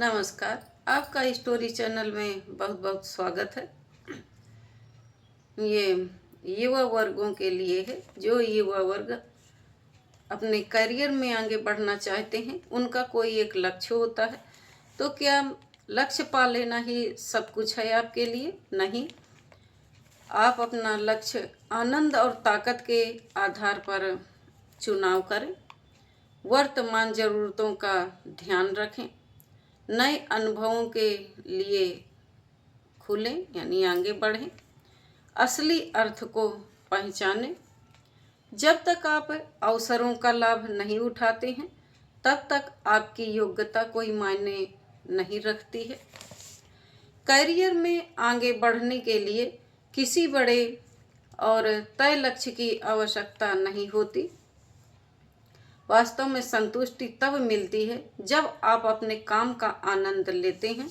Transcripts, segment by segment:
नमस्कार। आपका story channel में बहुत बहुत स्वागत है। ये युवा वर्गों के लिए है। जो युवा वर्ग अपने करियर में आगे बढ़ना चाहते हैं, उनका कोई एक लक्ष्य होता है। तो क्या लक्ष्य पा लेना ही सब कुछ है आपके लिए? नहीं। आप अपना लक्ष्य आनंद और ताकत के आधार पर चुनाव करें। वर्तमान ज़रूरतों का ध्यान रखें। नए अनुभवों के लिए खुलें यानी आगे बढ़ें। असली अर्थ को पहचानें। जब तक आप अवसरों का लाभ नहीं उठाते हैं, तब तक आपकी योग्यता कोई मायने नहीं रखती है। करियर में आगे बढ़ने के लिए किसी बड़े और तय लक्ष्य की आवश्यकता नहीं होती। वास्तव में संतुष्टि तब मिलती है जब आप अपने काम का आनंद लेते हैं,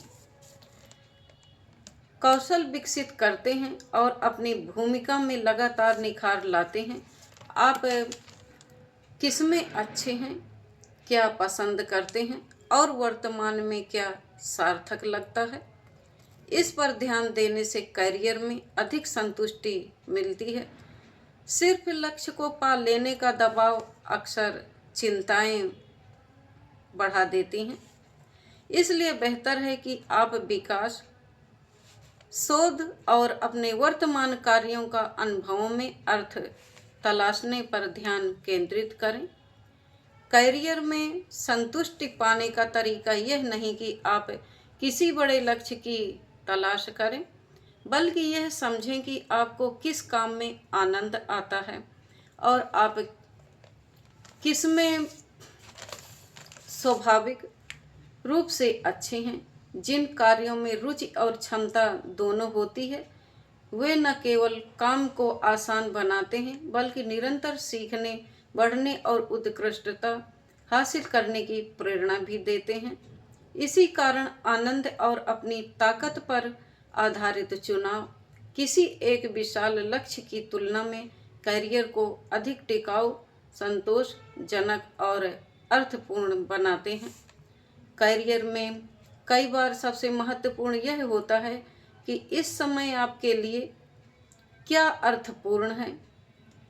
कौशल विकसित करते हैं और अपनी भूमिका में लगातार निखार लाते हैं। आप किसमें अच्छे हैं, क्या पसंद करते हैं और वर्तमान में क्या सार्थक लगता है, इस पर ध्यान देने से करियर में अधिक संतुष्टि मिलती है। सिर्फ लक्ष्य को पा लेने का दबाव अक्सर चिंताएं बढ़ा देती हैं। इसलिए बेहतर है कि आप विकास, शोध और अपने वर्तमान कार्यों का अनुभवों में अर्थ तलाशने पर ध्यान केंद्रित करें। करियर में संतुष्टि पाने का तरीका यह नहीं कि आप किसी बड़े लक्ष्य की तलाश करें, बल्कि यह समझें कि आपको किस काम में आनंद आता है और आप किस में स्वाभाविक रूप से अच्छे हैं। जिन कार्यों में रुचि और क्षमता दोनों होती है, वे न केवल काम को आसान बनाते हैं, बल्कि निरंतर सीखने, बढ़ने और उत्कृष्टता हासिल करने की प्रेरणा भी देते हैं। इसी कारण आनंद और अपनी ताकत पर आधारित चुनाव किसी एक विशाल लक्ष्य की तुलना में करियर को अधिक टिकाऊ, संतोषजनक और अर्थपूर्ण बनाते हैं। करियर में कई बार सबसे महत्वपूर्ण यह होता है कि इस समय आपके लिए क्या अर्थपूर्ण है,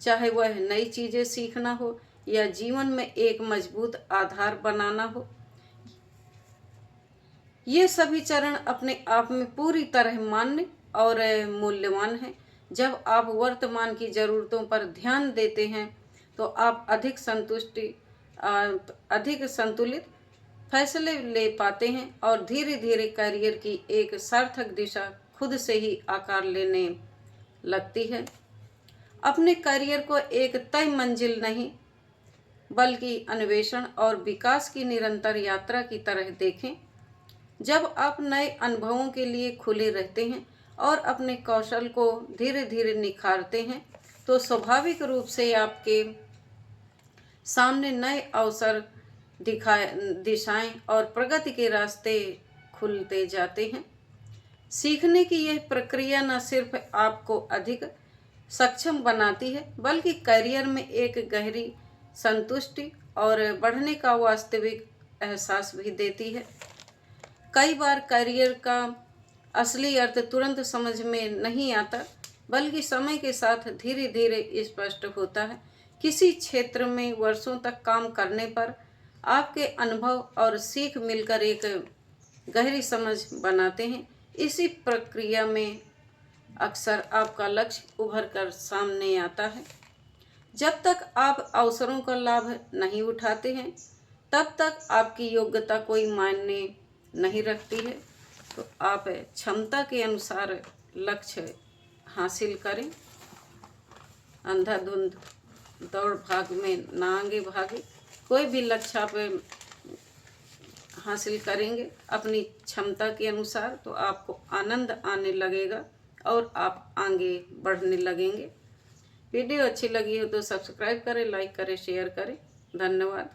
चाहे वह नई चीज़ें सीखना हो या जीवन में एक मजबूत आधार बनाना हो। ये सभी चरण अपने आप में पूरी तरह मान्य और मूल्यवान हैं। जब आप वर्तमान की ज़रूरतों पर ध्यान देते हैं, तो आप अधिक संतुलित फैसले ले पाते हैं और धीरे धीरे करियर की एक सार्थक दिशा खुद से ही आकार लेने लगती है। अपने करियर को एक तय मंजिल नहीं, बल्कि अन्वेषण और विकास की निरंतर यात्रा की तरह देखें। जब आप नए अनुभवों के लिए खुले रहते हैं और अपने कौशल को धीरे धीरे निखारते हैं, तो स्वाभाविक रूप से आपके सामने नए अवसर, दिशाएं और प्रगति के रास्ते खुलते जाते हैं। सीखने की यह प्रक्रिया न सिर्फ आपको अधिक सक्षम बनाती है, बल्कि करियर में एक गहरी संतुष्टि और बढ़ने का वास्तविक एहसास भी देती है। कई बार करियर का असली अर्थ तुरंत समझ में नहीं आता, बल्कि समय के साथ धीरे धीरे स्पष्ट होता है। किसी क्षेत्र में वर्षों तक काम करने पर आपके अनुभव और सीख मिलकर एक गहरी समझ बनाते हैं। इसी प्रक्रिया में अक्सर आपका लक्ष्य उभर कर सामने आता है। जब तक आप अवसरों का लाभ नहीं उठाते हैं, तब तक आपकी योग्यता कोई मायने नहीं रखती है। तो आप क्षमता के अनुसार लक्ष्य हासिल करें। अंधाधुंध दौड़ भाग में ना आगे भागे। कोई भी लक्ष्य आप हासिल करेंगे अपनी क्षमता के अनुसार, तो आपको आनंद आने लगेगा और आप आगे बढ़ने लगेंगे। वीडियो अच्छी लगी हो तो सब्सक्राइब करें, लाइक करें, शेयर करें। धन्यवाद।